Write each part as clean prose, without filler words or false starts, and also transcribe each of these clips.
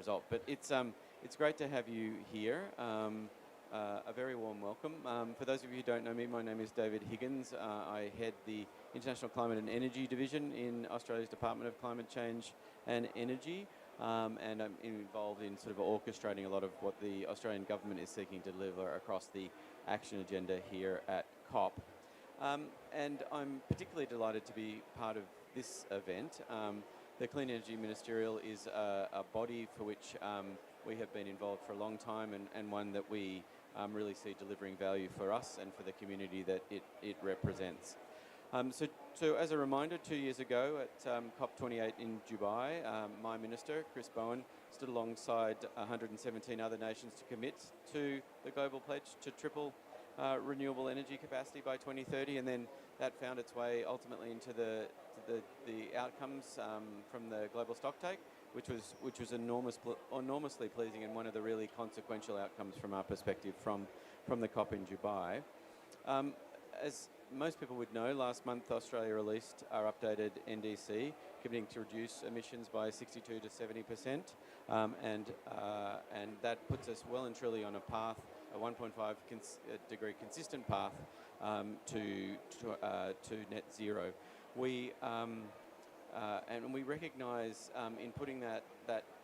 result. But it's great to have you here. A very warm welcome. For those of you who don't know me, my name is David Higgins. I head the International Climate and Energy Division in Australia's Department of Climate Change and Energy, and I'm involved in sort of orchestrating a lot of what the Australian government is seeking to deliver across the action agenda here at COP. And I'm particularly delighted to be part of this event. The Clean Energy Ministerial is a body for which we have been involved for a long time, and one that we really see delivering value for us and for the community that it represents. So as a reminder, 2 years ago at COP28 in Dubai, my minister, Chris Bowen, stood alongside 117 other nations to commit to the global pledge to triple renewable energy capacity by 2030, and then that found its way ultimately into the outcomes from the global stocktake, which was enormously pleasing, and one of the really consequential outcomes from our perspective from the COP in Dubai. As most people would know, last month Australia released our updated NDC, committing to reduce emissions by 62 to 70%, and that puts us well and truly on a path, a 1.5 degree consistent path to net zero. And we recognise in putting that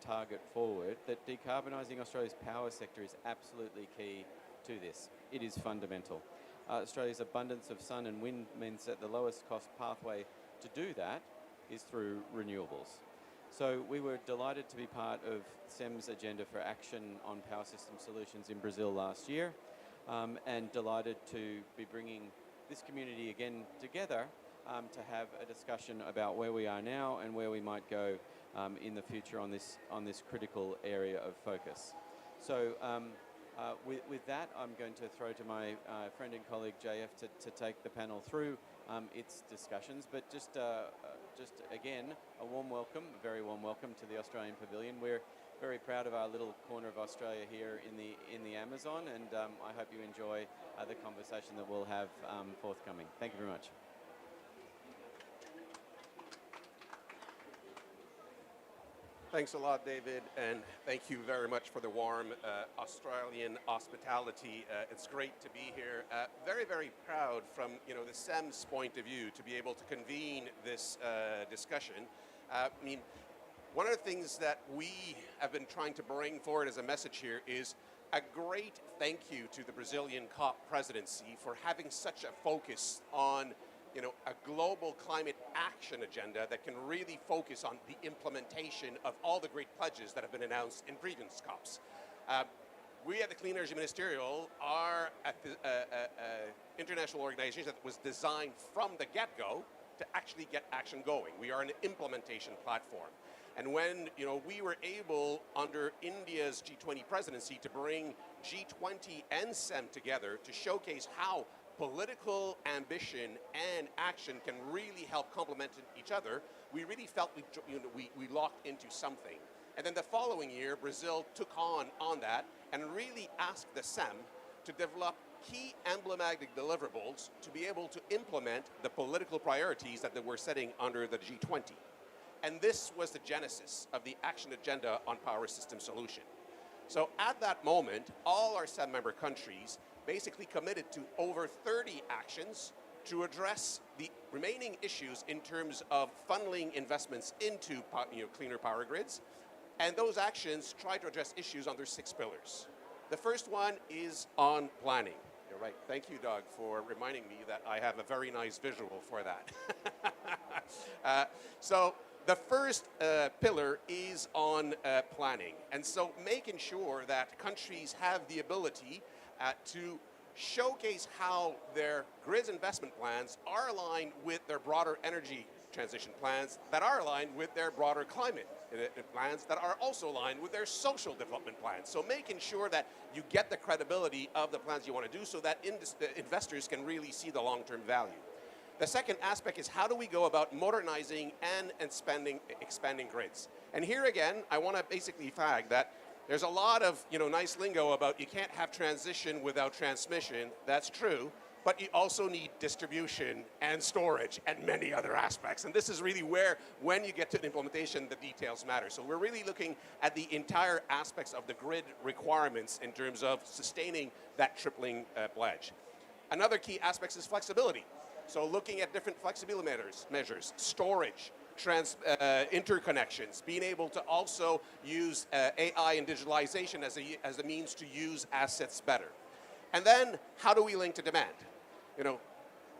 target forward that decarbonising Australia's power sector is absolutely key to this. It is fundamental. Australia's abundance of sun and wind means that the lowest cost pathway to do that is through renewables. So we were delighted to be part of SEM's agenda for action on power system solutions in Brazil last year, and delighted to be bringing this community again together to have a discussion about where we are now and where we might go in the future on this critical area of focus. So with that, I'm going to throw to my friend and colleague JF to take the panel through its discussions. But just again, a warm welcome, a very warm welcome to the Australian Pavilion. We're very proud of our little corner of Australia here in the Amazon, and I hope you enjoy the conversation that we'll have forthcoming. Thank you very much. Thanks a lot, David, and thank you very much for the warm Australian hospitality. It's great to be here. Very, very proud from the SEM's point of view to be able to convene this discussion. I mean, one of the things that we have been trying to bring forward as a message here is a great thank you to the Brazilian COP presidency for having such a focus on a global climate action agenda that can really focus on the implementation of all the great pledges that have been announced in previous COPs. We at the Clean Energy Ministerial are at the international organization that was designed from the get-go to actually get action going. We are an implementation platform. And when we were able, under India's G20 presidency, to bring G20 and SEM together to showcase how political ambition and action can really help complement each other, we really felt we locked into something. And then the following year, Brazil took on that and really asked the SEM to develop key emblematic deliverables to be able to implement the political priorities that they were setting under the G20. And this was the genesis of the action agenda on power system solution. So at that moment, all our SEM member countries basically committed to over 30 actions to address the remaining issues in terms of funneling investments into cleaner power grids. And those actions try to address issues under 6 pillars. The first one is on planning. You're right. Thank you, Doug, for reminding me that I have a very nice visual for that. So the first pillar is on planning. And so making sure that countries have the ability to showcase how their grids investment plans are aligned with their broader energy transition plans, that are aligned with their broader climate plans, that are also aligned with their social development plans. So making sure that you get the credibility of the plans you want to do so that investors can really see the long-term value. The second aspect is how do we go about modernizing and expanding grids. And here again, I want to basically flag that there's a lot of nice lingo about you can't have transition without transmission. That's true. but you also need distribution and storage and many other aspects. And this is really where, when you get to implementation, the details matter. So we're really looking at the entire aspects of the grid requirements in terms of sustaining that tripling pledge. Another key aspect is flexibility. So looking at different flexibility measures, storage, interconnections, being able to also use AI and digitalization as a means to use assets better. And then, how do we link to demand? You know,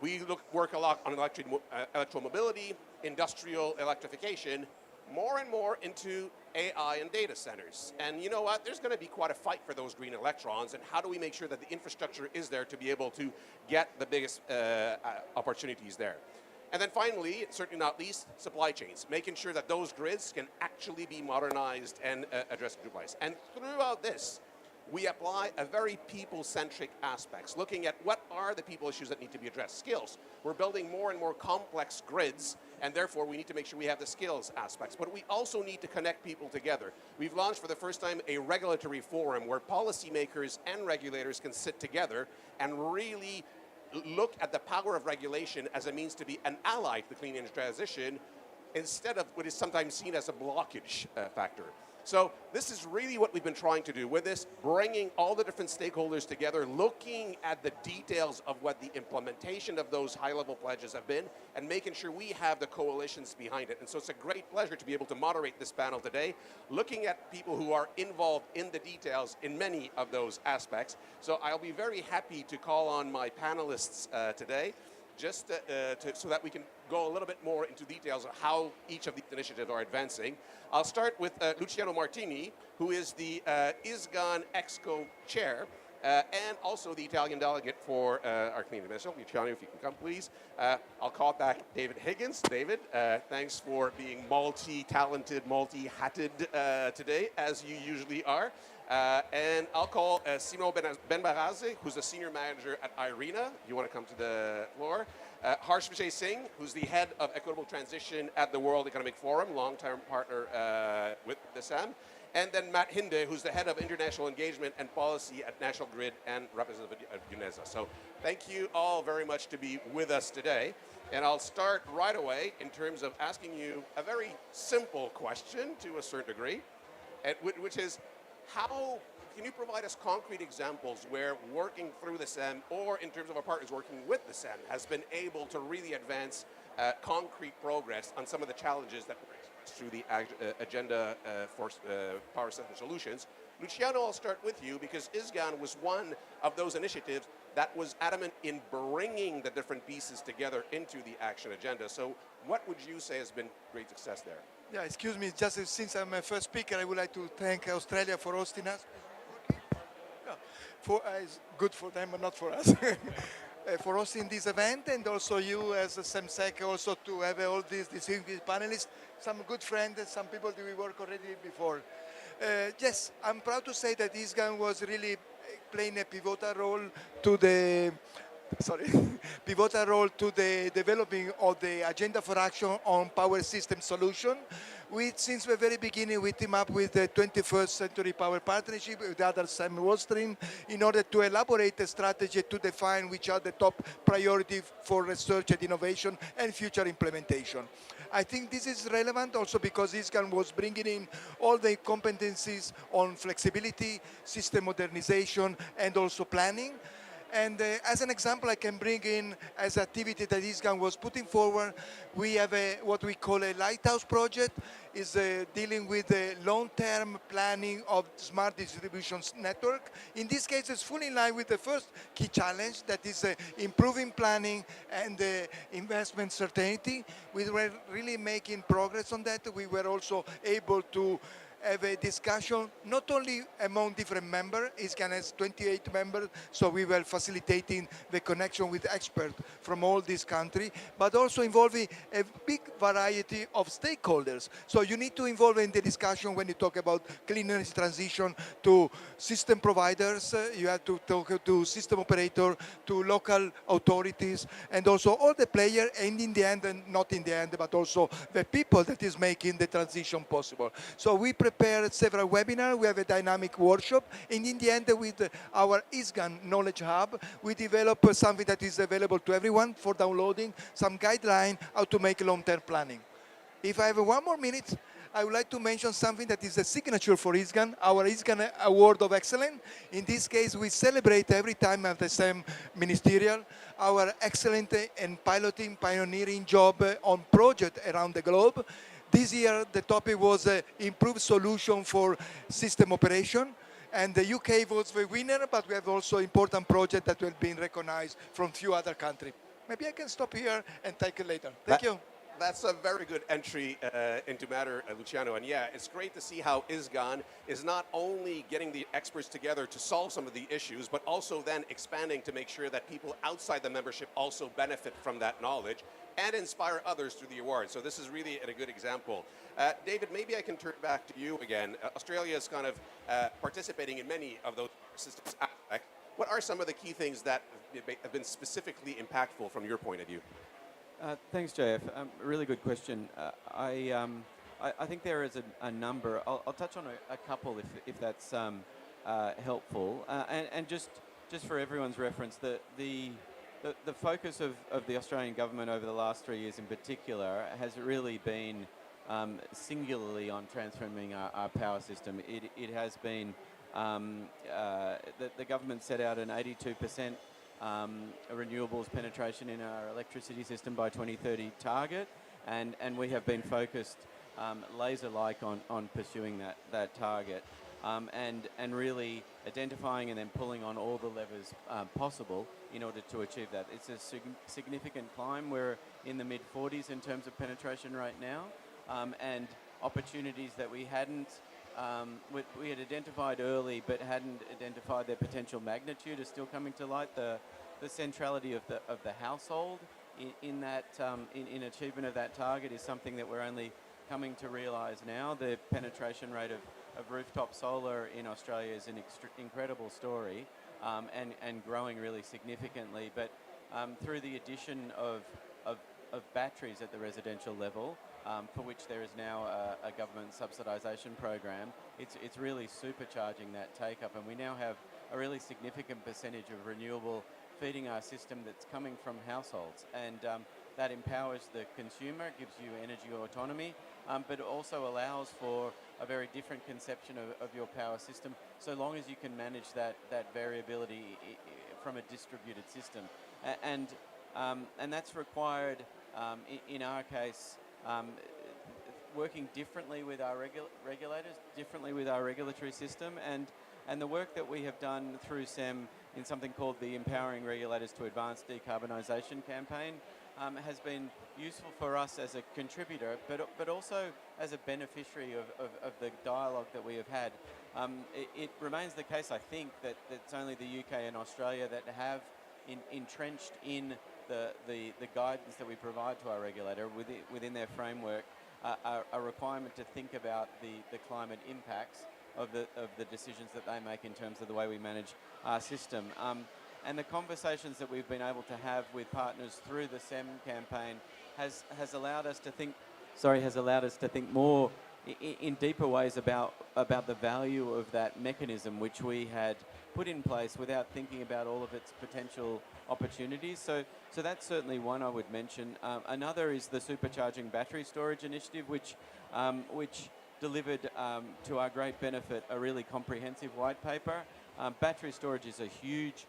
we work a lot on electromobility, industrial electrification, more and more into AI and data centers. And you know what? There's going to be quite a fight for those green electrons, and how do we make sure that the infrastructure is there to be able to get the biggest opportunities there? And then finally, certainly not least, supply chains, making sure that those grids can actually be modernized and address digitalized. And throughout this, we apply a very people-centric aspects, looking at what are the people issues that need to be addressed. Skills. We're building more and more complex grids, and therefore we need to make sure we have the skills aspects. But we also need to connect people together. We've launched for the first time a regulatory forum where policymakers and regulators can sit together and really look at the power of regulation as a means to be an ally to the clean energy transition instead of what is sometimes seen as a blockage factor. So this is really what we've been trying to do with this, bringing all the different stakeholders together, looking at the details of what the implementation of those high-level pledges have been, and making sure we have the coalitions behind it. And so it's a great pleasure to be able to moderate this panel today, looking at people who are involved in the details in many of those aspects. So I'll be very happy to call on my panelists today, just so that we can go a little bit more into details of how each of these initiatives are advancing. I'll start with Luciano Martini, who is the ISGAN Exco Chair, and also the Italian delegate for our Clean Energy Ministerial. Luciano, if you can come, please. I'll call back David Higgins. David, thanks for being multi-talented, multi-hatted today, as you usually are. And I'll call Simon Benbarazzi, who's the Senior Manager at IRENA. You want to come to the floor? Harsh Vijay Singh, who's the Head of Equitable Transition at the World Economic Forum, long-term partner with the SAM. And then Matt Hinde, who's the Head of International Engagement and Policy at National Grid and representative of UNESA. So thank you all very much to be with us today. And I'll start right away in terms of asking you a very simple question to a certain degree, which is, how can you provide us concrete examples where working through the SEM, or in terms of our partners working with the SEM, has been able to really advance concrete progress on some of the challenges that we're through the agenda for power-centered solutions? Luciano, I'll start with you, because ISGAN was one of those initiatives that was adamant in bringing the different pieces together into the action agenda. So what would you say has been great success there? Yeah, excuse me, just since I'm a first speaker, I would like to thank Australia for hosting us. Yeah, it's good for them, but not for us. For hosting this event, and also you as a SEMSEC, also to have all these distinguished panelists, some good friends, and some people that we worked already before. Yes, I'm proud to say that ISGAN was really playing a pivotal role to the pivotal role to the developing of the agenda for action on power system solution. Since the very beginning, we team up with the 21st Century Power Partnership with other SEM Worldstream in order to elaborate a strategy to define which are the top priorities for research and innovation and future implementation. I think this is relevant also because ISGAN was bringing in all the competencies on flexibility, system modernization, and also planning. And as an example, I can bring in as activity that ISGAN was putting forward, we have what we call a lighthouse project, is dealing with the long-term planning of smart distribution network. In this case, it's fully in line with the first key challenge, that is improving planning and investment certainty. We were really making progress on that. We were also able to have a discussion not only among different members. ISGAN has 28 members, so we were facilitating the connection with experts from all these countries, but also involving a big variety of stakeholders. So you need to involve in the discussion when you talk about clean energy transition to system providers, you have to talk to system operator, to local authorities, and also all the players, and in the end, and not in the end, but also the people that is making the transition possible. So we prepared prepared several webinars. We have a dynamic workshop. And in the end, with our ISGAN Knowledge Hub, we develop something that is available to everyone for downloading, some guideline how to make long-term planning. If I have 1 more minute, I would like to mention something that is a signature for ISGAN, our ISGAN Award of Excellence. In this case, we celebrate every time at the same ministerial our excellent and piloting, pioneering job on project around the globe. This year, the topic was improved solution for system operation. And the UK was the winner, but we have also important project that will be recognized from few other countries. Maybe I can stop here and take it later. Thank you. That's a very good entry into matter, Luciano. And yeah, it's great to see how ISGAN is not only getting the experts together to solve some of the issues, but also then expanding to make sure that people outside the membership also benefit from that knowledge and inspire others through the award. So this is really a good example. David, maybe I can turn back to you again. Australia is kind of participating in many of those systems aspects. What are some of the key things that have been specifically impactful from your point of view? Thanks, JF. Really good question. I think there is a number. I'll touch on a couple if that's helpful. And just for everyone's reference, the focus of the Australian government over the last 3 years in particular has really been singularly on transforming our power system. It has been the government set out an 82% renewables penetration in our electricity system by 2030 target, and we have been focused laser-like on pursuing that target and really identifying and then pulling on all the levers possible in order to achieve that. It's a significant climb. We're in the mid-40s in terms of penetration right now, and opportunities that we hadn't we had identified early but hadn't identified their potential magnitude are still coming to light. The centrality of the household in that in achievement of that target is something that we're only coming to realise now. The penetration rate of rooftop solar in Australia is an incredible story and growing really significantly. But through the addition of batteries at the residential level, for which there is now a government subsidisation program, it's really supercharging that take-up, and we now have a really significant percentage of renewable feeding our system that's coming from households, and that empowers the consumer, gives you energy autonomy, but also allows for a very different conception of your power system, so long as you can manage that variability from a distributed system. And that's required, in our case, working differently with our regulators, differently with our regulatory system, and the work that we have done through SEM in something called the Empowering Regulators to Advance Decarbonisation campaign has been useful for us as a contributor, but also as a beneficiary of the dialogue that we have had. It remains the case, I think, that it's only the UK and Australia that have entrenched in the guidance that we provide to our regulator within their framework a requirement to think about the climate impacts of the decisions that they make in terms of the way we manage our system. And the conversations that we've been able to have with partners through the SEM campaign has allowed us to think more in deeper ways about the value of that mechanism which we had put in place without thinking about all of its potential opportunities. So that's certainly one I would mention. Another is the Supercharging Battery Storage Initiative, which delivered to our great benefit a really comprehensive white paper. Battery storage is a huge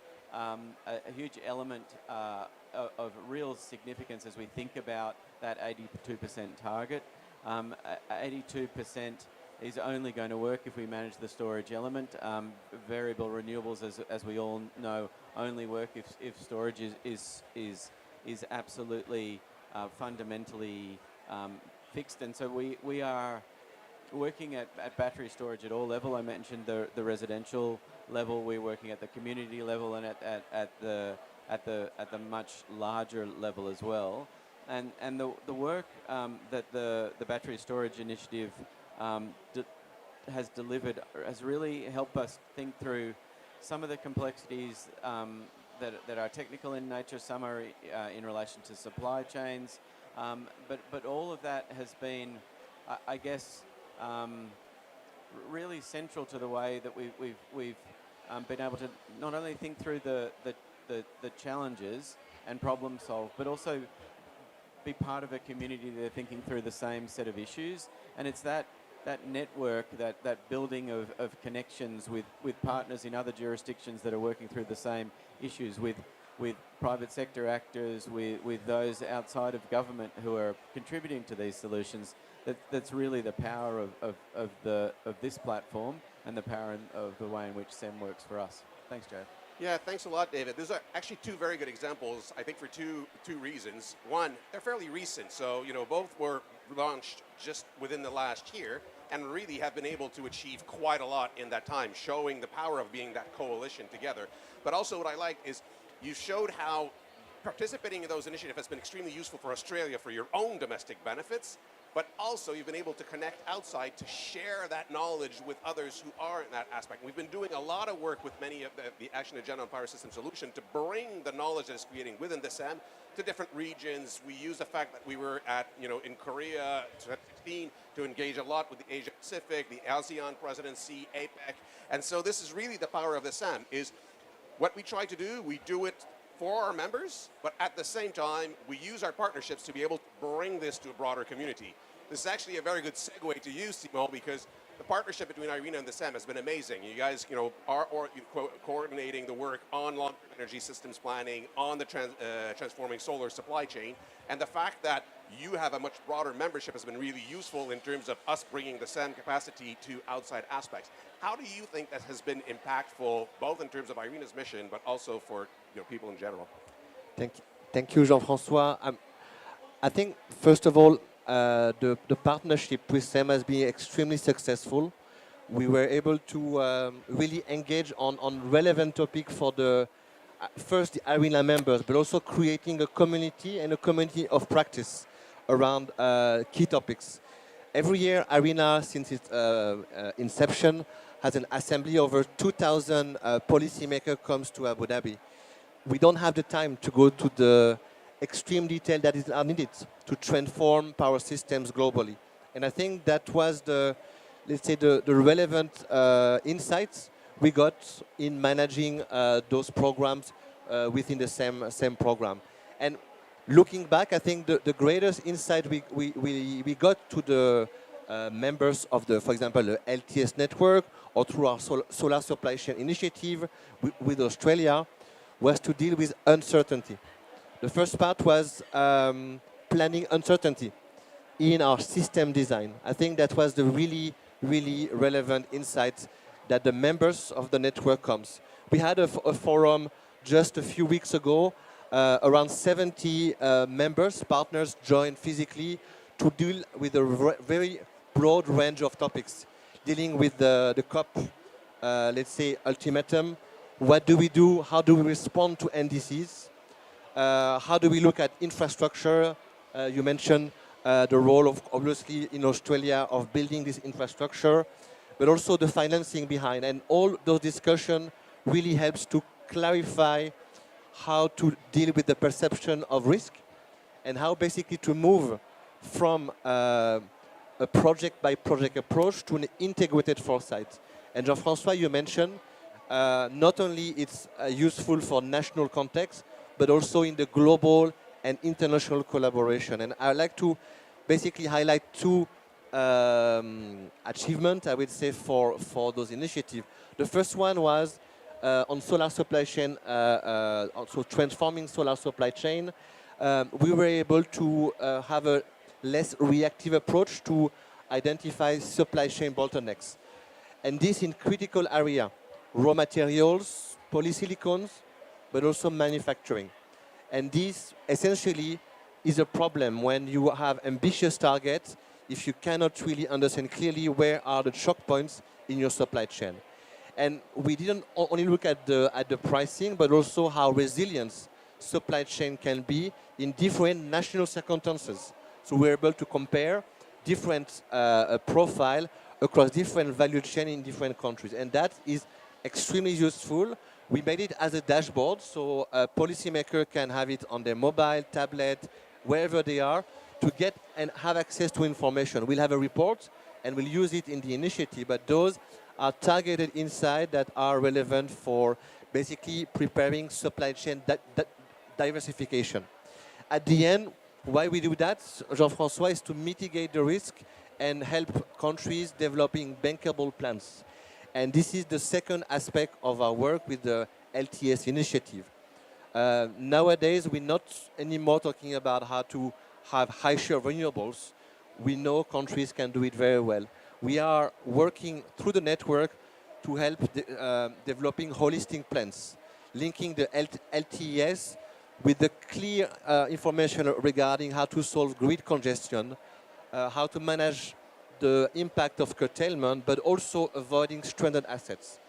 element of real significance as we think about that 82% target. 82% is only going to work if we manage the storage element. Variable renewables, as we all know, only work if storage is absolutely fundamentally fixed. And so we are working at battery storage at all levels. I mentioned the residential level. We're working at the community level and at the much larger level as well. And the work that the Battery Storage Initiative has delivered has really helped us think through some of the complexities that are technical in nature. Some are in relation to supply chains, but all of that has been, I guess, really central to the way that we've been able to not only think through the challenges and problem solve, but also be part of a community that are thinking through the same set of issues. And it's that network, that building of connections with partners in other jurisdictions that are working through the same issues, with private sector actors, with those outside of government who are contributing to these solutions. That's really the power of this platform and the power of the way in which SEM works for us. Thanks, Joe. Yeah, thanks a lot, David. There's actually two very good examples, I think, for two reasons. One, they're fairly recent, so both were launched just within the last year and really have been able to achieve quite a lot in that time, showing the power of being that coalition together. But also what I like is you showed how participating in those initiatives has been extremely useful for Australia for your own domestic benefits, but also you've been able to connect outside to share that knowledge with others who are in that aspect. We've been doing a lot of work with many of the Action Agenda on Power System Solution to bring the knowledge that it's creating within the SEM to different regions. We use the fact that we were at, in Korea 2016 to engage a lot with the Asia Pacific, the ASEAN presidency, APEC. And so this is really the power of the SEM, is what we try to do, we do it for our members, but at the same time, we use our partnerships to be able to bring this to a broader community. This is actually a very good segue to you, Simon, because the partnership between IRENA and the SEM has been amazing. You guys, are coordinating the work on long-term energy systems planning, on the transforming solar supply chain, and the fact that you have a much broader membership has been really useful in terms of us bringing the SEM capacity to outside aspects. How do you think that has been impactful, both in terms of IRENA's mission, but also for people in general? Thank you, Jean-François. I think, first of all, the partnership with SEM has been extremely successful. We were able to really engage on relevant topics for first the IRENA members, but also creating a community and a community of practice around key topics. Every year, IRENA, since its inception, has an assembly. Over 2,000 policymakers comes to Abu Dhabi. We don't have the time to go to the extreme detail that is needed to transform power systems globally. And I think that was the relevant insights we got in managing those programs within the same program. And looking back, I think the greatest insight we got to the members of for example, the LTS network, or through our solar supply chain initiative with Australia, was to deal with uncertainty. The first part was planning uncertainty in our system design. I think that was the really, really relevant insight that the members of the network comes. We had a forum just a few weeks ago. Around 70 members, partners joined physically to deal with a very broad range of topics, dealing with the COP, ultimatum. What do we do? How do we respond to NDCs? How do we look at infrastructure? You mentioned the role of, obviously, in Australia of building this infrastructure, but also the financing behind. And all those discussions really helps to clarify how to deal with the perception of risk and how basically to move from a project-by-project approach to an integrated foresight. And Jean-François, you mentioned not only it's useful for national context, but also in the global and international collaboration. And I'd like to basically highlight two achievements, I would say, for those initiatives. The first one was on solar supply chain, also transforming solar supply chain. We were able to have a less reactive approach to identify supply chain bottlenecks. And this in critical area, raw materials, polysilicones, but also manufacturing. And this essentially is a problem when you have ambitious targets if you cannot really understand clearly where are the choke points in your supply chain. And we didn't only look at the pricing, but also how resilient supply chain can be in different national circumstances. So we're able to compare different profile across different value chain in different countries. And that is extremely useful. We made it as a dashboard, so a policymaker can have it on their mobile, tablet, wherever they are, to get and have access to information. We'll have a report, and we'll use it in the initiative, but those are targeted insights that are relevant for basically preparing supply chain diversification. At the end, why we do that, Jean-François, is to mitigate the risk and help countries developing bankable plans. And this is the second aspect of our work with the LTS initiative. Nowadays, we're not anymore talking about how to have high share of renewables. We know countries can do it very well. We are working through the network to help developing holistic plans, linking the LTS with the clear information regarding how to solve grid congestion, how to manage the impact of curtailment, but also avoiding stranded assets.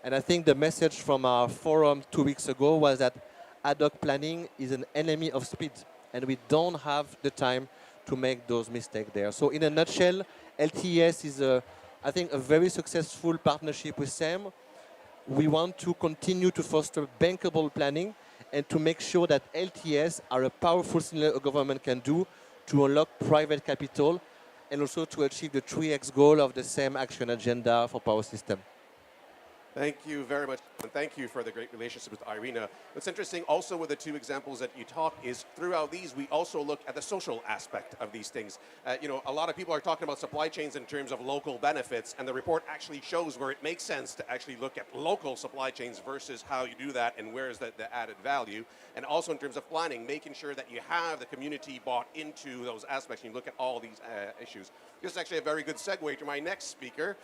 And I think the message from our forum 2 weeks ago was that ad hoc planning is an enemy of speed, and we don't have the time to make those mistakes there. So in a nutshell, LTS is, I think, a very successful partnership with SAM. We want to continue to foster bankable planning and to make sure that LTS are a powerful signal a government can do to unlock private capital and also to achieve the 3x goal of the SAM action agenda for power system. Thank you very much, and thank you for the great relationship with Irina. What's interesting also with the two examples that you talk is throughout these, we also look at the social aspect of these things. You know, a lot of people are talking about supply chains in terms of local benefits, and the report actually shows where it makes sense to actually look at local supply chains versus how you do that and where is the added value. And also in terms of planning, making sure that you have the community bought into those aspects and you look at all these issues. This is actually a very good segue to my next speaker,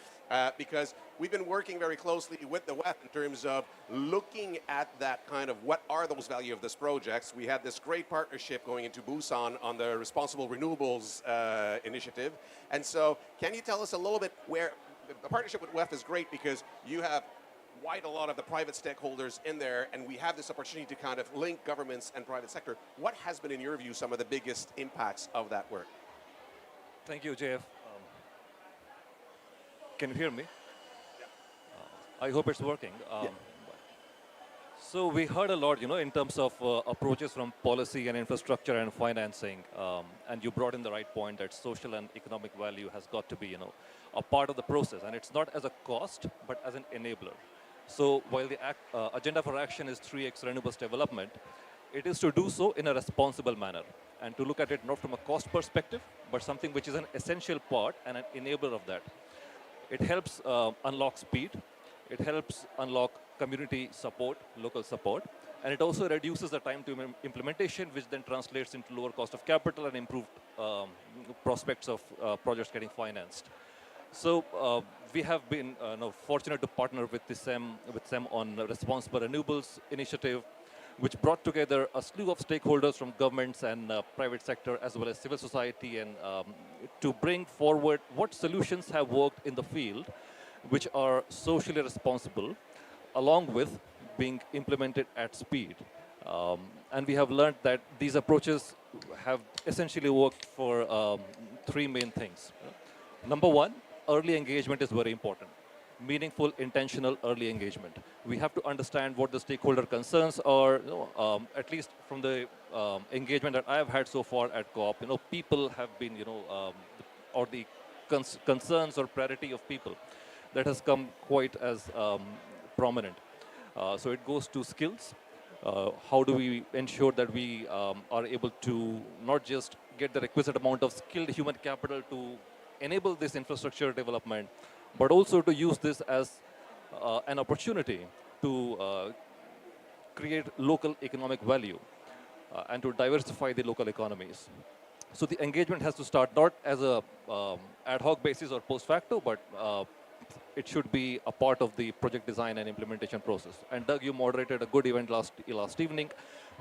because we've been working very closely with the WEF in terms of looking at that kind of what are those value of this projects. We had this great partnership going into Busan on the Responsible Renewables initiative. And so can you tell us a little bit where the partnership with WEF is great because you have quite a lot of the private stakeholders in there, and we have this opportunity to kind of link governments and private sector. What has been, in your view, some of the biggest impacts of that work? Thank you, JF. Can you hear me? I hope it's working. So we heard a lot, in terms of approaches from policy and infrastructure and financing, and you brought in the right point that social and economic value has got to be, a part of the process, and it's not as a cost, but as an enabler. So while the agenda for action is 3x renewables development, it is to do so in a responsible manner and to look at it not from a cost perspective, but something which is an essential part and an enabler of that. It helps unlock speed. It helps unlock community support, local support, and it also reduces the time to implementation, which then translates into lower cost of capital and improved prospects of projects getting financed. So we have been fortunate to partner with SEM on the Responsible Renewables initiative, which brought together a slew of stakeholders from governments and private sector, as well as civil society, and to bring forward what solutions have worked in the field, which are socially responsible, along with being implemented at speed. And we have learned that these approaches have essentially worked for three main things. Number one, early engagement is very important. Meaningful, intentional early engagement. We have to understand what the stakeholder concerns are, at least from the engagement that I have had so far at COP, people have been, or the concerns or priority of people that has come quite as prominent. So it goes to skills. How do we ensure that we are able to not just get the requisite amount of skilled human capital to enable this infrastructure development, but also to use this as an opportunity to create local economic value and to diversify the local economies. So the engagement has to start not as a ad hoc basis or post facto, but it should be a part of the project design and implementation process. And Doug, you moderated a good event last evening,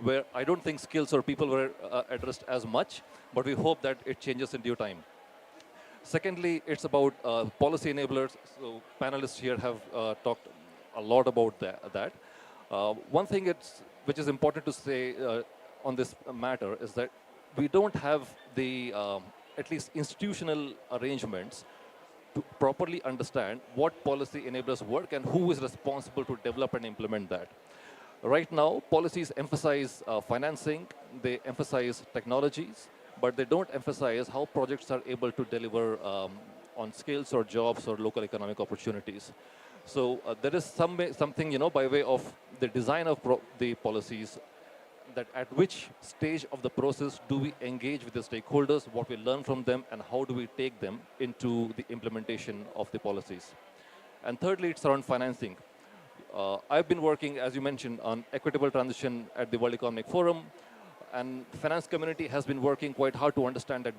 where I don't think skills or people were addressed as much, but we hope that it changes in due time. Secondly, it's about policy enablers. So panelists here have talked a lot about that. One thing which is important to say on this matter is that we don't have the at least institutional arrangements to properly understand what policy enablers work and who is responsible to develop and implement that. Right now, policies emphasize financing, they emphasize technologies, but they don't emphasize how projects are able to deliver on skills or jobs or local economic opportunities. So there is something, by way of the design of the policies, that at which stage of the process do we engage with the stakeholders, what we learn from them, and how do we take them into the implementation of the policies. And thirdly, it's around financing. I've been working, as you mentioned, on equitable transition at the World Economic Forum, and finance community has been working quite hard to understand that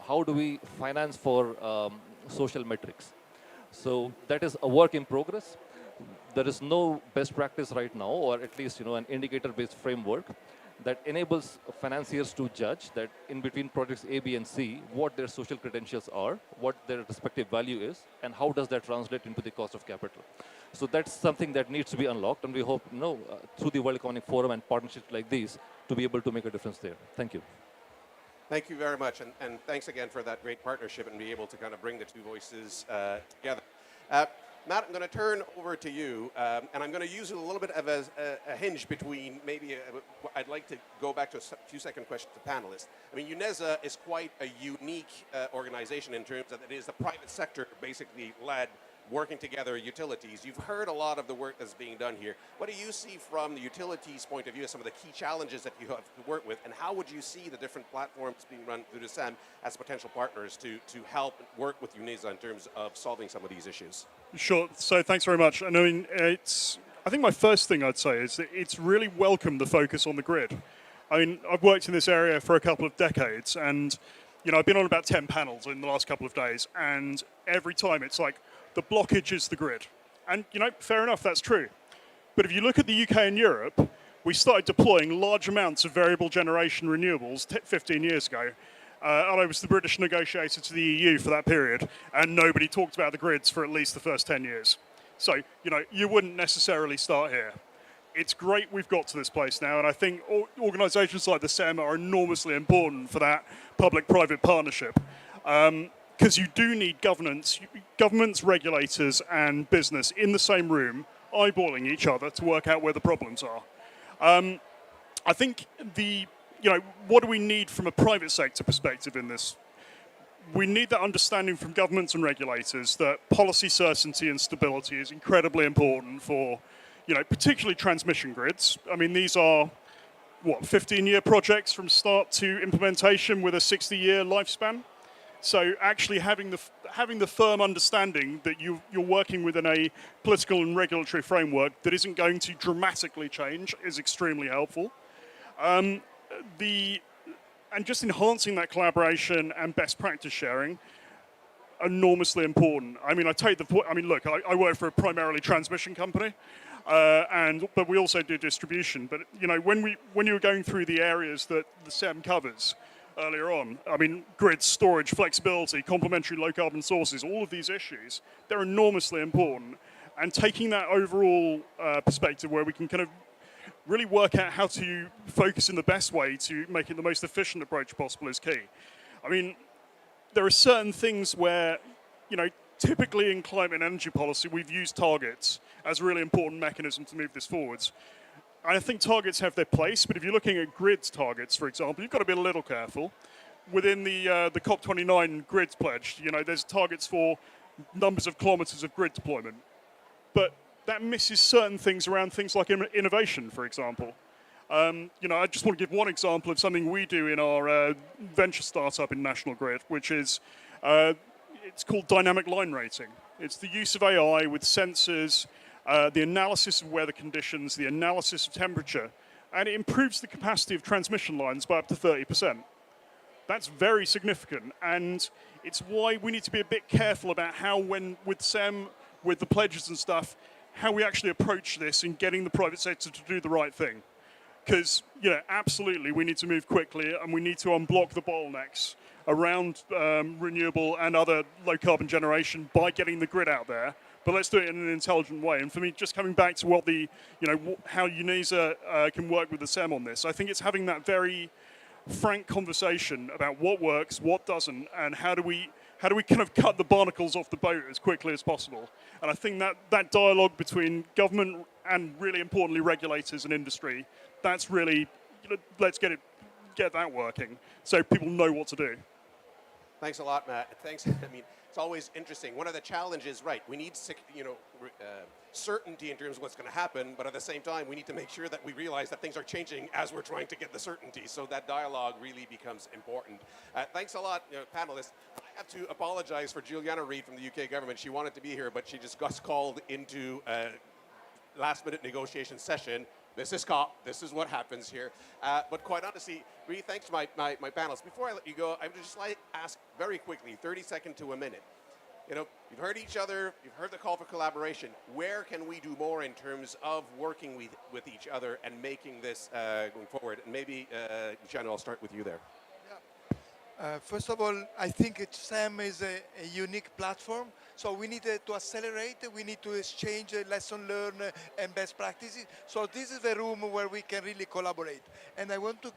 how do we finance for social metrics. So that is a work in progress. There is no best practice right now, or at least an indicator-based framework that enables financiers to judge that in between projects A, B, and C, what their social credentials are, what their respective value is, and how does that translate into the cost of capital. So that's something that needs to be unlocked, and we hope through the World Economic Forum and partnerships like these to be able to make a difference there. Thank you. Thank you very much, and thanks again for that great partnership and be able to kind of bring the two voices together. Matt, I'm going to turn over to you, and I'm going to use a little bit of a hinge between maybe, I'd like to go back to a few second question to panelists. I mean, UNESA is quite a unique organization in terms that it is the private sector basically led, working together utilities. You've heard a lot of the work that's being done here. What do you see from the utilities point of view as some of the key challenges that you have to work with, and how would you see the different platforms being run through the SEM as potential partners to help work with UNESA in terms of solving some of these issues? Sure. So thanks very much. And I mean, I think my first thing I'd say is that it's really welcome the focus on the grid. I mean, I've worked in this area for a couple of decades, and I've been on about 10 panels in the last couple of days, and every time it's like, the blockage is the grid. And, fair enough, that's true. But if you look at the UK and Europe, we started deploying large amounts of variable generation renewables 15 years ago. And I was the British negotiator to the EU for that period, and nobody talked about the grids for at least the first 10 years. So, you wouldn't necessarily start here. It's great we've got to this place now, and I think organisations like the SEM are enormously important for that public-private partnership. Because you do need governments, regulators, and business in the same room, eyeballing each other to work out where the problems are. I think what do we need from a private sector perspective in this? We need that understanding from governments and regulators that policy certainty and stability is incredibly important for, particularly transmission grids. I mean, these are, 15-year projects from start to implementation with a 60-year lifespan. So actually having the firm understanding that you're working within a political and regulatory framework that isn't going to dramatically change is extremely helpful. And just enhancing that collaboration and best practice sharing, enormously important. I mean, look, I work for a primarily transmission company, but we also do distribution. But when you were going through the areas that the SEM covers earlier on, I mean, grid, storage, flexibility, complementary low carbon sources, all of these issues, they're enormously important. And taking that overall perspective where we can kind of really work out how to focus in the best way to make it the most efficient approach possible is key. I mean, there are certain things where, typically in climate and energy policy, we've used targets as a really important mechanism to move this forwards. I think targets have their place, but if you're looking at grids targets, for example, you've got to be a little careful. Within the COP29 grids pledge, there's targets for numbers of kilometers of grid deployment. But that misses certain things around things like innovation, for example. I just want to give one example of something we do in our venture startup in National Grid, which is, it's called dynamic line rating. It's the use of AI with sensors, the analysis of weather conditions, the analysis of temperature, and it improves the capacity of transmission lines by up to 30%. That's very significant, and it's why we need to be a bit careful about how, with SEM, with the pledges and stuff, how we actually approach this in getting the private sector to do the right thing. Because, absolutely, we need to move quickly, and we need to unblock the bottlenecks around renewable and other low-carbon generation by getting the grid out there. But let's do it in an intelligent way. And for me, just coming back to what how UNESA can work with the SEM on this, I think it's having that very frank conversation about what works, what doesn't, and how do we kind of cut the barnacles off the boat as quickly as possible. And I think that dialogue between government and, really importantly, regulators and industry, that's really, let's get that working so people know what to do. Thanks a lot, Matt. Thanks. I mean, it's always interesting. One of the challenges, right? We need, certainty in terms of what's going to happen, but at the same time, we need to make sure that we realize that things are changing as we're trying to get the certainty. So that dialogue really becomes important. Thanks a lot, panelists. I have to apologize for Juliana Reid from the UK government. She wanted to be here, but she just got called into a last-minute negotiation session. This is COP. This is what happens here. But quite honestly, really thanks to my panelists. Before I let you go, I would just like to ask very quickly, 30 seconds to a minute. You've heard each other. You've heard the call for collaboration. Where can we do more in terms of working with each other and making this going forward? And maybe, Luciano, I'll start with you there. First of all, I think SEM is a unique platform. So we need to accelerate. We need to exchange lesson learned and best practices. So this is the room where we can really collaborate. And I want to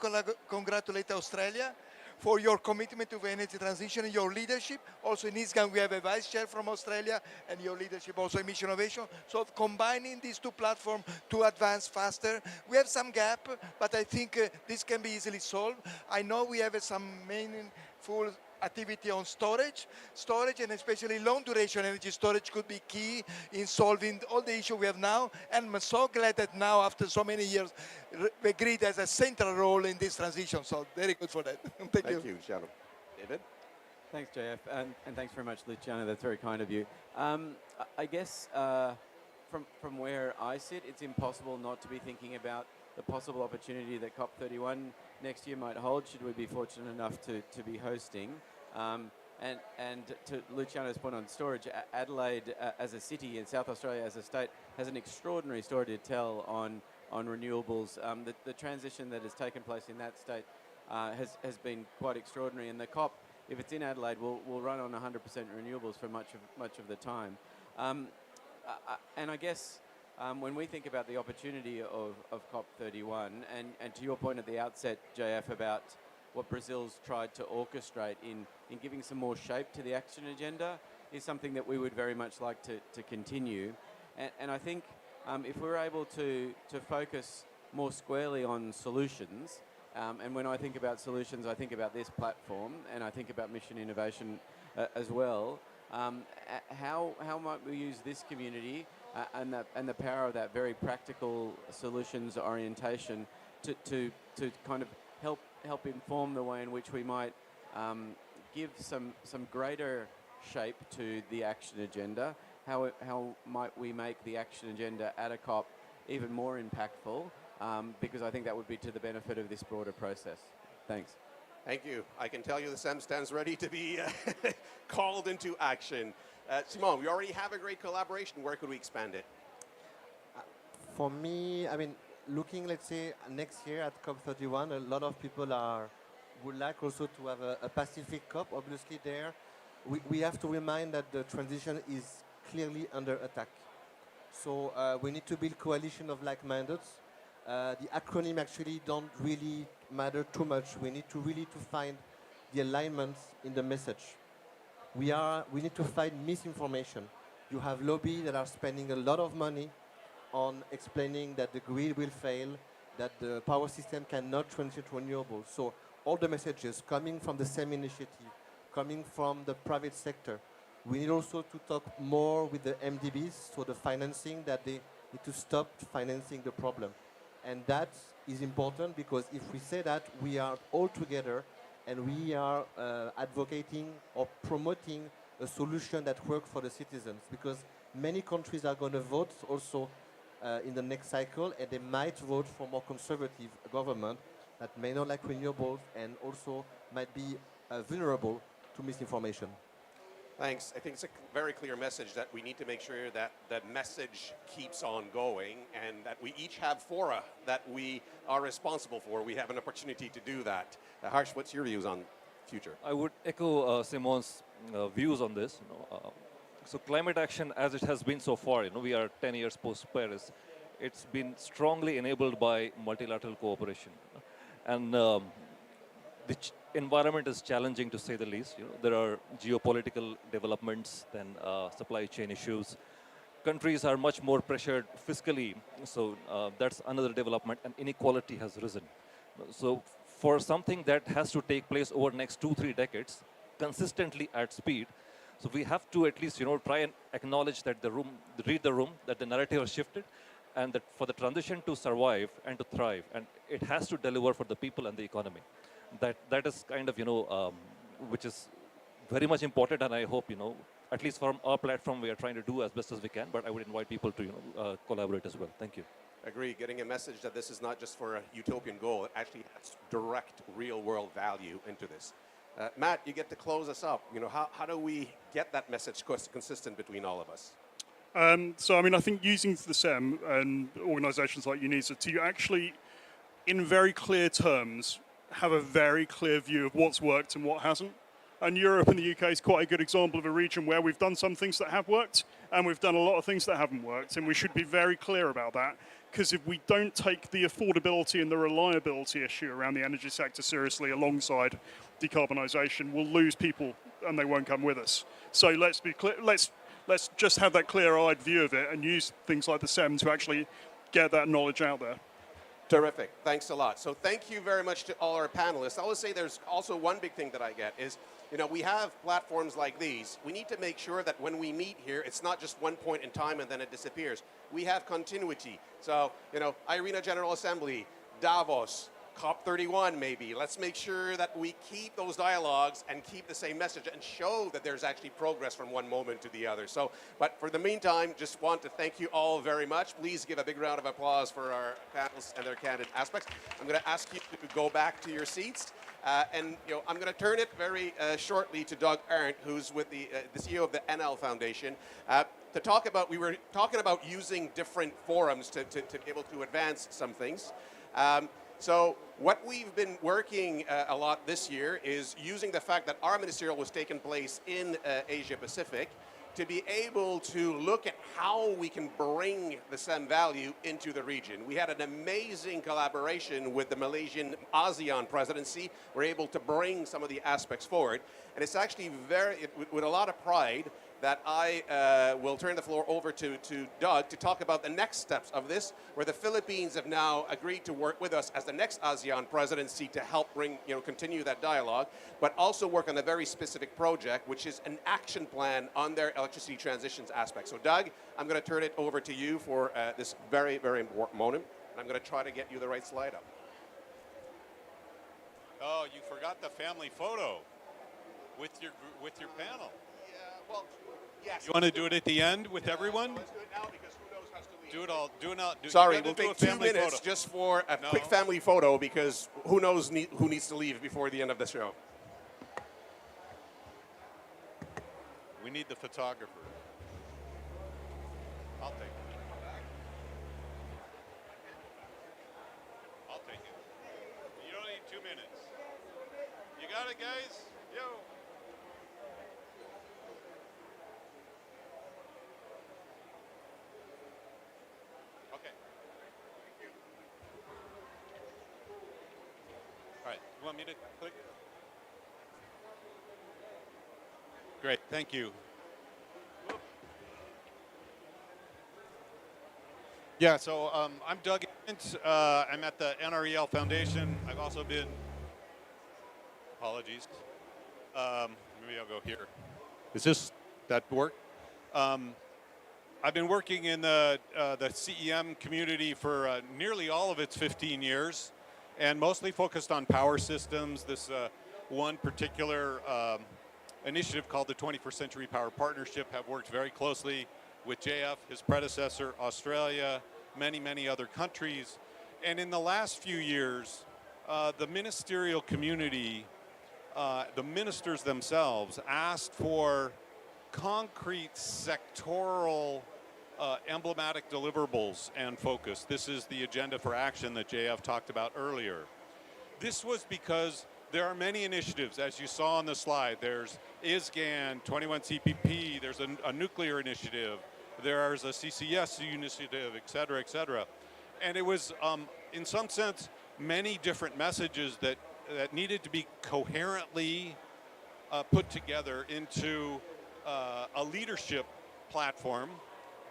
congratulate Australia for your commitment to the energy transition and your leadership. Also in ISGAN, we have a vice chair from Australia and your leadership also in mission innovation. So combining these two platforms to advance faster. We have some gap, but I think this can be easily solved. I know we have some meaningful activity on storage and especially long duration energy storage could be key in solving all the issues we have now. And I'm so glad that now after so many years, the grid has a central role in this transition. So very good for that. Thank you. Thank you, Luciano. David? Thanks, JF, and thanks very much, Luciano. That's very kind of you. I guess from where I sit, it's impossible not to be thinking about the possible opportunity that COP31 next year might hold, should we be fortunate enough to be hosting. And to Luciano's point on storage, Adelaide as a city and South Australia as a state has an extraordinary story to tell on renewables. The transition that has taken place in that state has been quite extraordinary, and the COP, if it's in Adelaide, will run on 100% renewables for much of the time. And I guess when we think about the opportunity of COP31, and to your point at the outset, JF, about what Brazil's tried to orchestrate in giving some more shape to the action agenda, is something that we would very much like to continue. And I think if we're able to focus more squarely on solutions, and when I think about solutions, I think about this platform, and I think about mission innovation as well. How might we use this community and the power of that very practical solutions orientation to kind of help inform the way in which we might give some greater shape to the action agenda? How might we make the action agenda at a COP even more impactful? Because I think that would be to the benefit of this broader process. Thanks. Thank you. I can tell you the SEM stands ready to be called into action. Simon, we already have a great collaboration. Where could we expand it? For me, I mean, looking, let's say, next year at COP31, a lot of people would like also to have a Pacific COP. Obviously, there we have to remind that the transition is clearly under attack. So we need to build coalition of like-minded. The acronym actually don't really matter too much. We need to really find the alignments in the message. We need to find misinformation. You have lobbies that are spending a lot of money on explaining that the grid will fail, that the power system cannot transit renewables. So all the messages coming from the same initiative, coming from the private sector. We need also to talk more with the MDBs, so the financing, that they need to stop financing the problem. And that is important because if we say that, we are all together and we are advocating or promoting a solution that works for the citizens, because many countries are going to vote also in the next cycle, and they might vote for more conservative government that may not like renewables and also might be vulnerable to misinformation. Thanks. I think it's a very clear message that we need to make sure that that message keeps on going, and that we each have fora that we are responsible for. We have an opportunity to do that. Harsh, what's your views on future? I would echo Simon's views on this. So climate action, as it has been so far, we are 10 years post-Paris. It's been strongly enabled by multilateral cooperation, and the environment is challenging to say the least. There are geopolitical developments, then supply chain issues. Countries are much more pressured fiscally, so that's another development, and inequality has risen. So for something that has to take place over the next 2-3 decades, consistently at speed. So we have to at least, try and acknowledge that read the room, that the narrative has shifted, and that for the transition to survive and to thrive, and it has to deliver for the people and the economy. That is kind of, which is very much important, and I hope, at least from our platform, we are trying to do as best as we can, but I would invite people to, collaborate as well. Thank you. Agree, getting a message that this is not just for a utopian goal, it actually has direct real-world value into this. Matt, you get to close us up. How do we get that message consistent between all of us? So, I think using the SEM and organizations like UNISA to actually, in very clear terms, have a very clear view of what's worked and what hasn't. And Europe and the UK is quite a good example of a region where we've done some things that have worked and we've done a lot of things that haven't worked. And we should be very clear about that, because if we don't take the affordability and the reliability issue around the energy sector seriously alongside decarbonisation, we'll lose people and they won't come with us. So let's be clear. Let's just have that clear-eyed view of it and use things like the SEM to actually get that knowledge out there. Terrific. Thanks a lot. So thank you very much to all our panelists. I always say there's also one big thing that I get is, we have platforms like these. We need to make sure that when we meet here, it's not just one point in time and then it disappears. We have continuity. So, IRENA General Assembly, Davos, COP31 maybe. Let's make sure that we keep those dialogues and keep the same message and show that there's actually progress from one moment to the other. So, but for the meantime, just want to thank you all very much. Please give a big round of applause for our panelists and their candid aspects. I'm going to ask you to go back to your seats. I'm going to turn it very shortly to Doug Arndt, who's with the CEO of the NL Foundation, to talk about, we were talking about using different forums to be able to advance some things. So what we've been working a lot this year is using the fact that our ministerial was taking place in Asia Pacific to be able to look at how we can bring the SEM value into the region. We had an amazing collaboration with the Malaysian ASEAN presidency. We're able to bring some of the aspects forward. And it's actually with a lot of pride that I will turn the floor over to Doug to talk about the next steps of this, where the Philippines have now agreed to work with us as the next ASEAN presidency to help continue that dialogue, but also work on a very specific project, which is an action plan on their electricity transitions aspect. So Doug, I'm going to turn it over to you for this very, very important moment, and I'm going to try to get you the right slide up. Oh, you forgot the family photo with your panel. Yeah, well, yes. You want to do it at the end with everyone? Let's do it now because who knows has to leave. Do it all. Do it now. Sorry, we'll take 2 family minutes photo. just for a quick family photo because who knows who needs to leave before the end of the show. We need the photographer. I'll take it. I'll take it. You don't need 2 minutes. You got it, guys? Yo. Okay. All right. You want me to click? Great. Thank you. Yeah, so I'm Doug Arndt. I'm at the NREL Foundation. I've also been, apologies. Maybe I'll go here. Is that work? I've been working in the CEM community for nearly all of its 15 years, and mostly focused on power systems. This one particular initiative called the 21st Century Power Partnership have worked very closely with JF, his predecessor, Australia, many, many other countries. And in the last few years, the ministerial community, the ministers themselves, asked for concrete sectoral emblematic deliverables and focus. This is the agenda for action that JF talked about earlier. This was because there are many initiatives, as you saw on the slide. There's ISGAN, 21 CPP, there's a nuclear initiative, there's a CCS initiative, et cetera, et cetera. And it was, in some sense, many different messages that needed to be coherently put together into a leadership platform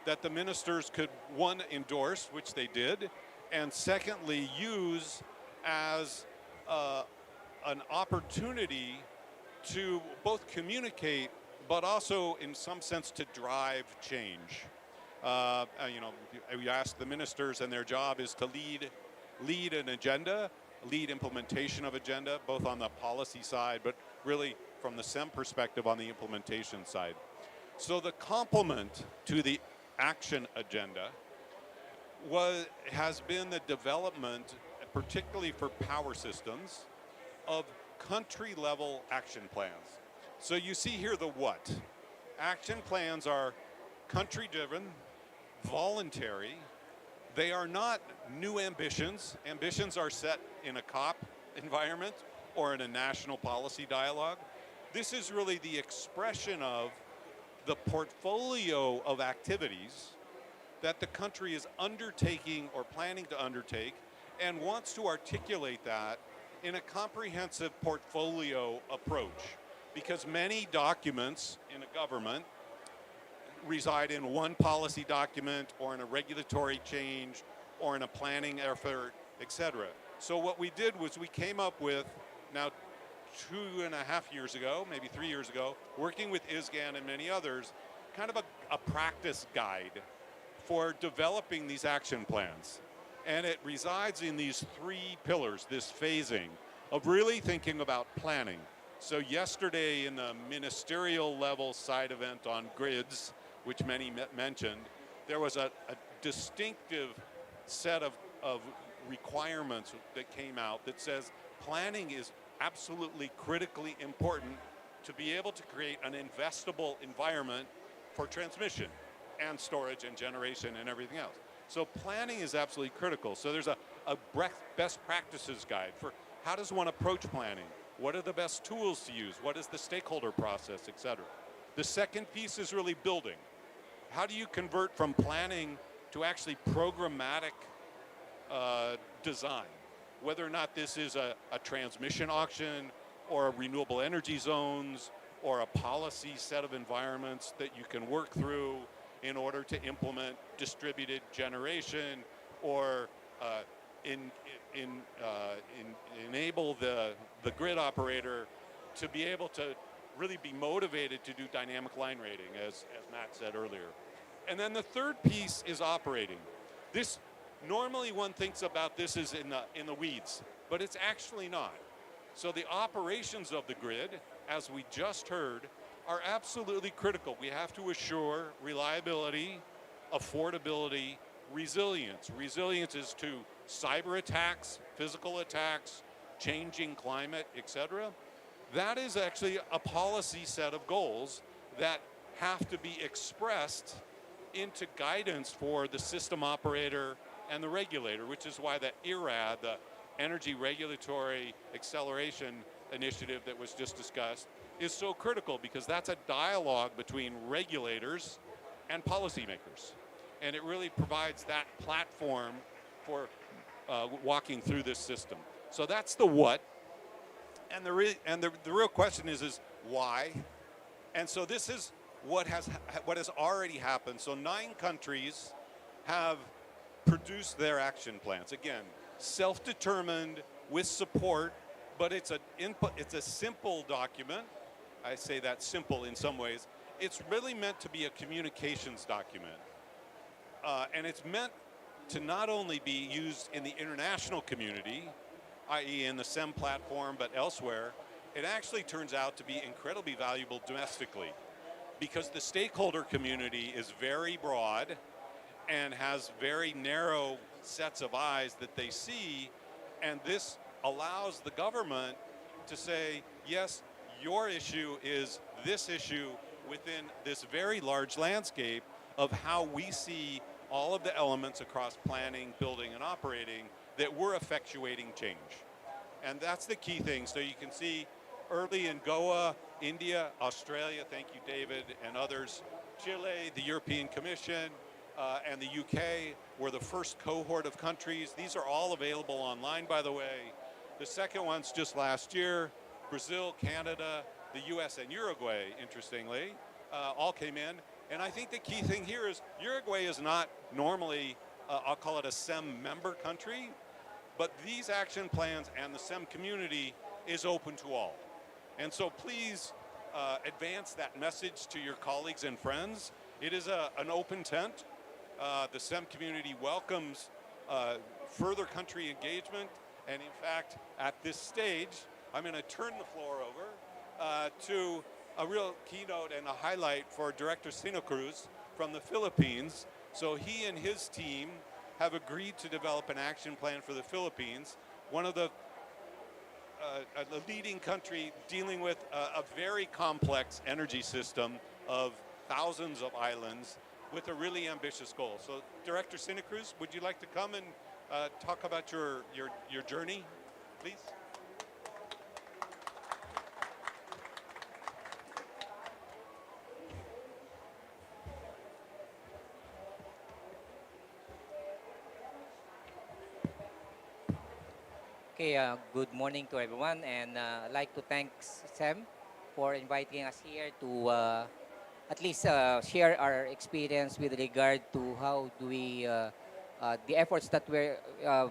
that the ministers could, one, endorse, which they did, and secondly, use as an opportunity to both communicate, but also in some sense to drive change. You know, we ask the ministers, and their job is to lead an agenda, lead implementation of agenda, both on the policy side, but really from the SEM perspective on the implementation side. So the complement to the action agenda has been the development, particularly for power systems, of country-level action plans. So you see here the what. Action plans are country-driven, voluntary. They are not new ambitions. Ambitions are set in a COP environment or in a national policy dialogue. This is really the expression of the portfolio of activities that the country is undertaking or planning to undertake, and wants to articulate that in a comprehensive portfolio approach. Because many documents in a government reside in one policy document or in a regulatory change or in a planning effort, etc. So what we did was we came up with, now 2.5 years ago, maybe 3 years ago, working with ISGAN and many others, kind of a practice guide for developing these action plans. And it resides in these 3 pillars, this phasing of really thinking about planning. So yesterday in the ministerial level side event on grids, which many mentioned, there was a distinctive set of requirements that came out that says planning is absolutely critically important to be able to create an investable environment for transmission and storage and generation and everything else. So planning is absolutely critical. So there's a best practices guide for how does one approach planning? What are the best tools to use? What is the stakeholder process, et cetera? The second piece is really building. How do you convert from planning to actually programmatic design? Whether or not this is a transmission auction or a renewable energy zones or a policy set of environments that you can work through in order to implement distributed generation or enable the grid operator to be able to really be motivated to do dynamic line rating, as Matt said earlier. And then the third piece is operating. This, normally one thinks about this as in the weeds, but it's actually not. So the operations of the grid, as we just heard, are absolutely critical. We have to assure reliability, affordability, resilience. Resilience is to cyber attacks, physical attacks, changing climate, etc. That is actually a policy set of goals that have to be expressed into guidance for the system operator and the regulator, which is why the ERAD, the Energy Regulatory Acceleration Initiative that was just discussed, is so critical, because that's a dialogue between regulators and policymakers. And it really provides that platform for walking through this system. So that's the what. And the real question is why? And so this is what has already happened. So 9 countries have produced their action plans. Again, self-determined with support, but it's a simple document. I say that simple in some ways. It's really meant to be a communications document. And it's meant to not only be used in the international community, i.e. in the SEM platform, but elsewhere. It actually turns out to be incredibly valuable domestically, because the stakeholder community is very broad and has very narrow sets of eyes that they see, and this allows the government to say, yes, your issue is this issue within this very large landscape of how we see all of the elements across planning, building, and operating that we're effectuating change. And that's the key thing. So you can see early in Goa, India, Australia, thank you, David, and others, Chile, the European Commission, and the UK were the first cohort of countries. These are all available online, by the way. The second one's just last year. Brazil, Canada, the US, and Uruguay, interestingly, all came in. And I think the key thing here is Uruguay is not normally, I'll call it a SEM member country, but these action plans and the SEM community is open to all. And so please advance that message to your colleagues and friends. It is an open tent. The SEM community welcomes further country engagement. And in fact, at this stage, I'm going to turn the floor over to a real keynote and a highlight for Director Sino Cruz from the Philippines. So he and his team have agreed to develop an action plan for the Philippines, one of the leading country dealing with a very complex energy system of thousands of islands with a really ambitious goal. So Director Sino Cruz, would you like to come and talk about your journey, please? Okay, good morning to everyone, and I'd like to thank SEM for inviting us here to at least share our experience with regard to how do we, the efforts that were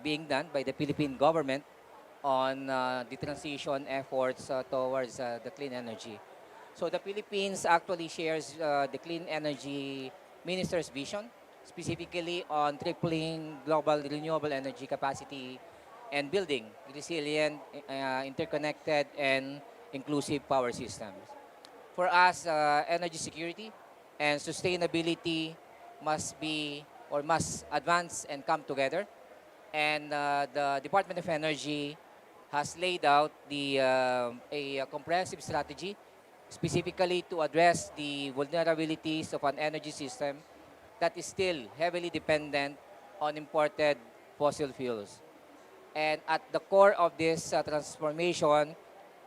being done by the Philippine government on the transition efforts towards the clean energy. So the Philippines actually shares the Clean Energy Minister's vision, specifically on tripling global renewable energy capacity and building resilient, interconnected, and inclusive power systems. For us, energy security and sustainability must be or must advance and come together. And the Department of Energy has laid out a comprehensive strategy specifically to address the vulnerabilities of an energy system that is still heavily dependent on imported fossil fuels. And at the core of this transformation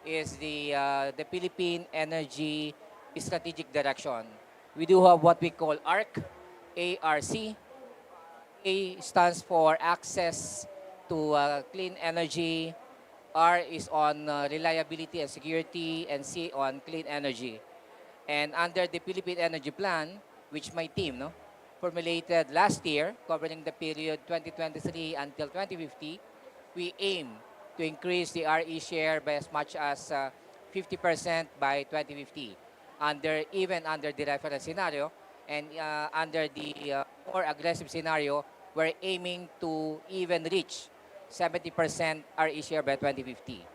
is the Philippine Energy Strategic Direction. We do have what we call ARC, ARC. A stands for Access to Clean Energy. R is on reliability and security, and C on clean energy. And under the Philippine Energy Plan, which my team formulated last year, covering the period 2023 until 2050, we aim to increase the RE share by as much as 50% by 2050, even under the reference scenario, and under the more aggressive scenario, we're aiming to even reach 70% RE share by 2050.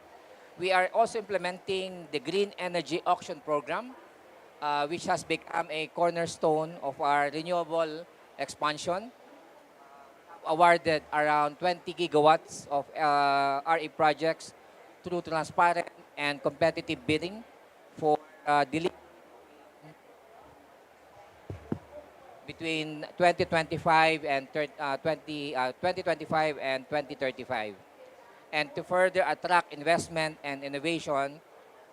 We are also implementing the Green Energy Auction Program, which has become a cornerstone of our renewable expansion, awarded around 20 gigawatts of RE projects through transparent and competitive bidding for delivery between 2025 and 2025 and 2035. And to further attract investment and innovation,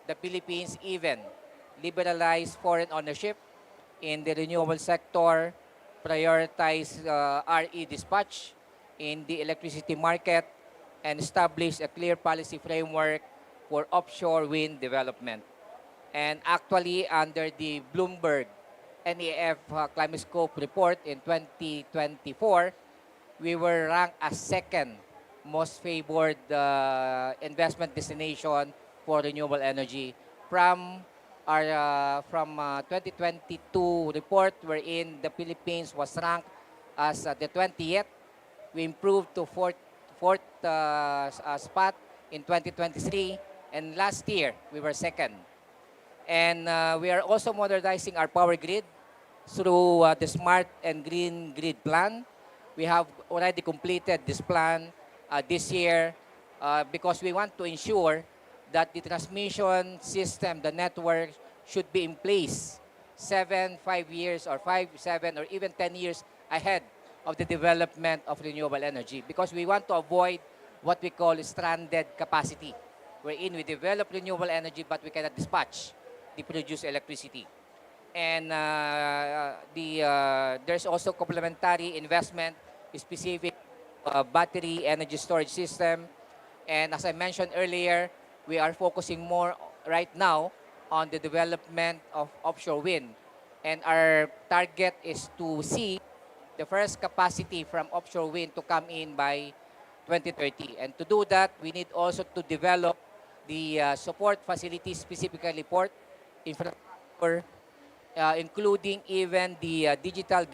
the Philippines even liberalized foreign ownership in the renewable sector, prioritize RE dispatch in the electricity market, and establish a clear policy framework for offshore wind development. And actually, under the Bloomberg NEF Climate Scope report in 2024, we were ranked as second most favored investment destination for renewable energy from our 2022 report, wherein the Philippines was ranked as the 20th. We improved to fourth spot in 2023, and last year we were second. And we are also modernizing our power grid through the Smart and Green Grid Plan. We have already completed this plan this year because we want to ensure that the transmission system, the network, should be in place 5 years, or 5, 7, or even 10 years ahead of the development of renewable energy, because we want to avoid what we call stranded capacity, wherein we develop renewable energy but we cannot dispatch the produced electricity. And there's also complementary investment specific battery energy storage system. And as I mentioned earlier, we are focusing more right now on the development of offshore wind. And our target is to see the first capacity from offshore wind to come in by 2030. And to do that, we need also to develop the support facilities, specifically port infrastructure, including even the digital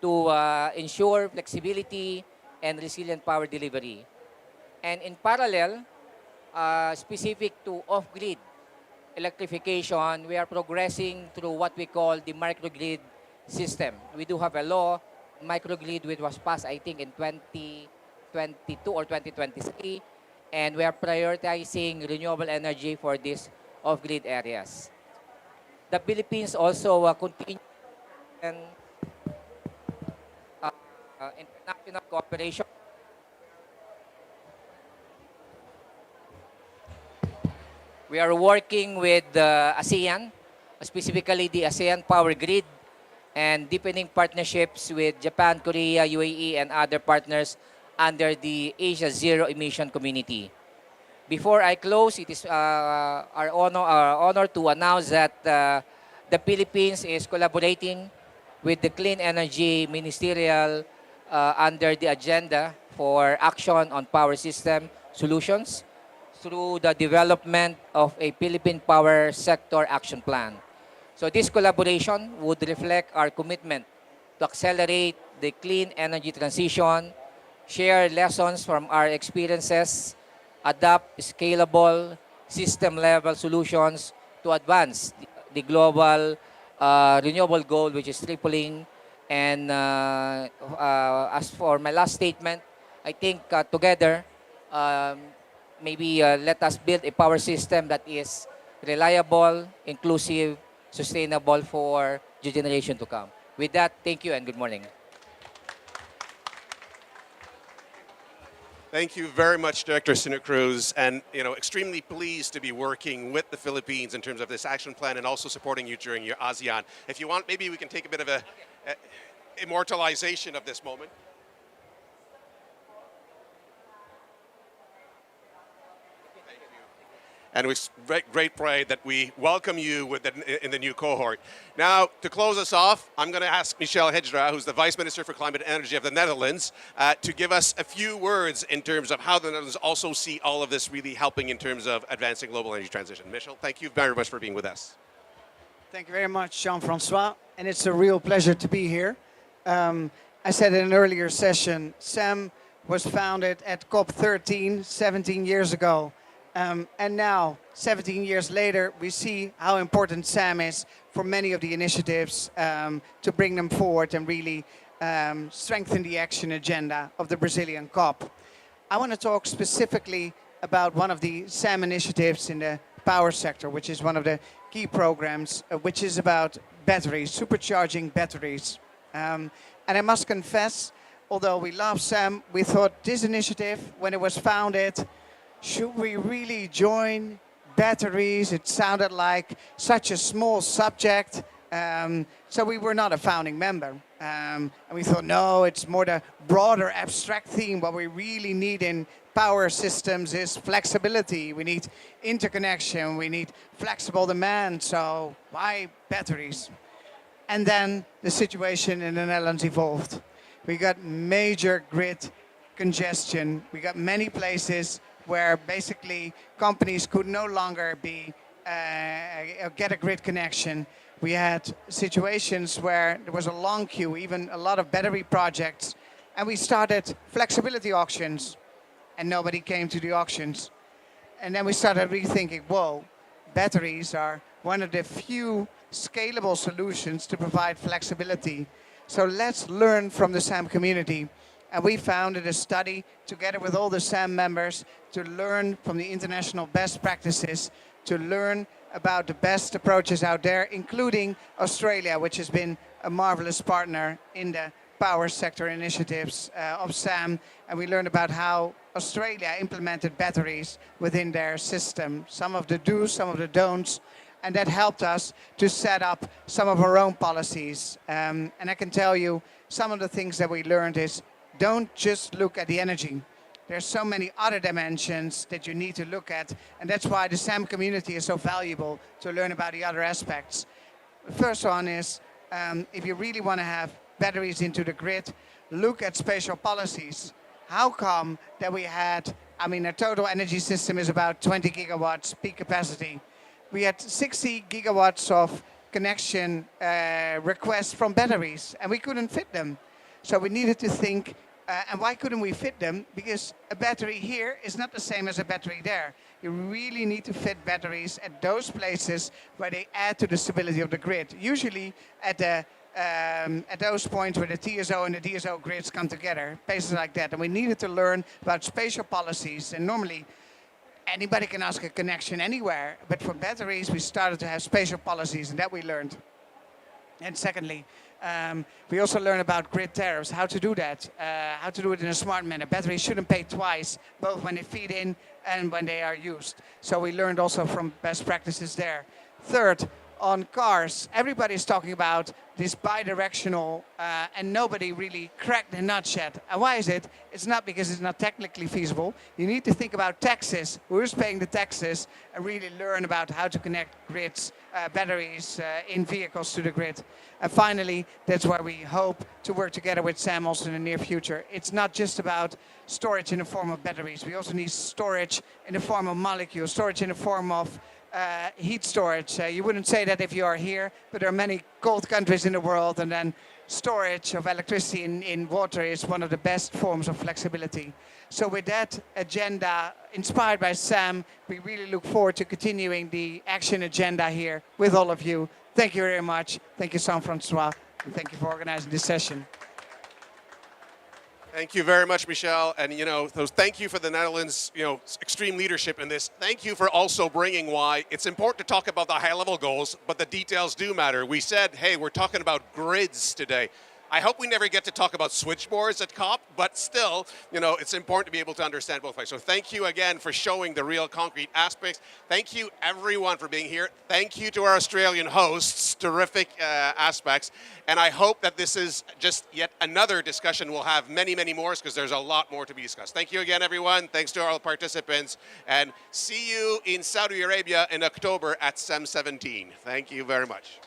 to ensure flexibility and resilient power delivery. And in parallel, specific to off-grid electrification, we are progressing through what we call the microgrid system. We do have a law, microgrid, which was passed, I think, in 2022 or 2023, and we are prioritizing renewable energy for these off-grid areas. The Philippines also continue and international cooperation. We are working with ASEAN, specifically the ASEAN Power Grid, and deepening partnerships with Japan, Korea, UAE, and other partners under the Asia Zero Emission Community. Before I close, it is our honor to announce that the Philippines is collaborating with the Clean Energy Ministerial under the Agenda for Action on Power System Solutions through the development of a Philippine Power Sector Action Plan. So this collaboration would reflect our commitment to accelerate the clean energy transition, share lessons from our experiences, adopt scalable system-level solutions to advance the global renewable goal, which is tripling. And as for my last statement, I think together, maybe let us build a power system that is reliable, inclusive, sustainable for the generation to come. With that, thank you and good morning. Thank you very much, Director Sina Cruz, and extremely pleased to be working with the Philippines in terms of this action plan and also supporting you during your ASEAN. If you want, maybe we can take a bit of a immortalization of this moment. And with great pride that we welcome you in the new cohort. Now, to close us off, I'm going to ask Michel Hedra, who's the Vice Minister for Climate and Energy of the Netherlands, to give us a few words in terms of how the Netherlands also see all of this really helping in terms of advancing global energy transition. Michel, thank you very much for being with us. Thank you very much, Jean-Francois, and it's a real pleasure to be here. I said in an earlier session, SAM was founded at COP13 17 years ago. And now, 17 years later, we see how important SAM is for many of the initiatives to bring them forward and really strengthen the action agenda of the Brazilian COP. I want to talk specifically about one of the SAM initiatives in the power sector, which is one of the key programs, which is about batteries, supercharging batteries. And I must confess, although we love SAM, we thought this initiative, when it was founded, should we really join batteries? It sounded like such a small subject. So we were not a founding member. And we thought, no, it's more the broader abstract theme. What we really need in power systems is flexibility. We need interconnection. We need flexible demand. So why batteries? And then the situation in the Netherlands evolved. We got major grid congestion. We got many places where basically companies could no longer get a grid connection. We had situations where there was a long queue, even a lot of battery projects, and we started flexibility auctions, and nobody came to the auctions. And then we started rethinking, whoa, batteries are one of the few scalable solutions to provide flexibility. So let's learn from the SAM community. And we founded a study together with all the SAM members to learn from the international best practices, to learn about the best approaches out there, including Australia, which has been a marvelous partner in the power sector initiatives of SAM. And we learned about how Australia implemented batteries within their system, some of the do's, some of the don'ts. And that helped us to set up some of our own policies. And I can tell you, some of the things that we learned is, don't just look at the energy. There's so many other dimensions that you need to look at, and that's why the SAM community is so valuable to learn about the other aspects. The first one is, if you really want to have batteries into the grid, look at spatial policies. How come that we had I mean, our total energy system is about 20 gigawatts peak capacity. We had 60 gigawatts of connection requests from batteries, and we couldn't fit them. So we needed to think, and why couldn't we fit them? Because a battery here is not the same as a battery there. You really need to fit batteries at those places where they add to the stability of the grid. Usually at those points where the TSO and the DSO grids come together, places like that. And we needed to learn about spatial policies. And normally, anybody can ask a connection anywhere. But for batteries, we started to have spatial policies, and that we learned. And secondly, we also learned about grid tariffs, how to do that, how to do it in a smart manner. Batteries shouldn't pay twice, both when they feed in and when they are used. So we learned also from best practices there. Third, on cars, everybody's talking about this bidirectional, and nobody really cracked the nut yet. And why is it? It's not because it's not technically feasible. You need to think about taxes, who's paying the taxes, and really learn about how to connect grids, batteries in vehicles to the grid. And finally, that's why we hope to work together with Sam also in the near future. It's not just about storage in the form of batteries. We also need storage in the form of molecules, storage in the form of heat storage. You wouldn't say that if you are here, but there are many cold countries in the world, and then storage of electricity in water is one of the best forms of flexibility. So with that agenda, inspired by Sam, we really look forward to continuing the action agenda here with all of you. Thank you very much. Thank you, Jean-Francois, and thank you for organizing this session. Thank you very much, Michel. And, thank you for the Netherlands, extreme leadership in this. Thank you for also bringing why it's important to talk about the high-level goals, but the details do matter. We said, hey, we're talking about grids today. I hope we never get to talk about switchboards at COP, but still, it's important to be able to understand both ways. So thank you again for showing the real concrete aspects. Thank you, everyone, for being here. Thank you to our Australian hosts, terrific aspects. And I hope that this is just yet another discussion. We'll have many, many more because there's a lot more to be discussed. Thank you again, everyone. Thanks to all the participants. And see you in Saudi Arabia in October at SEM 17. Thank you very much.